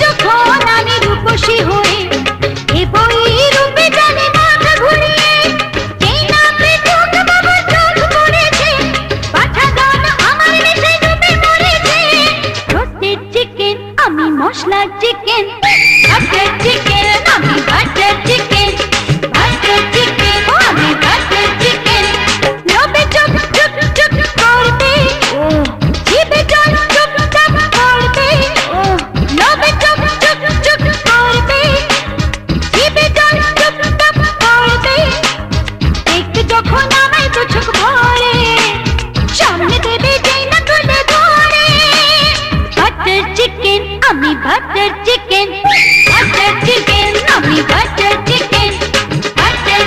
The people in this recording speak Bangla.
যখন আমি রূপসী হয়ে এ বই রূপে জানি মাথা ঘুরিয়ে যেই না পৃথক বাবু চোখ পড়েছে পাঠা গান আমার নেশে ডুবে মরেছে রোস্টেড চিকেন আমি মশলার চিকেন বাটার চিকেন আমি বাটার চিকেন বাটার চিকেন আমি বাটার চিকেন লোভে চুপ চুপ চুপ করবে ও জিভে জল চুপ চাপ করবে ও লোভে চুপ চুপ চুপ করবে জিভে জল চুপ চাপ করবে দেখতে যখন আমায় দু চোখ ভরে সামনে দেবে যেই না তুলে ধরে বাটার চিকেন আমি বাটার চিকেন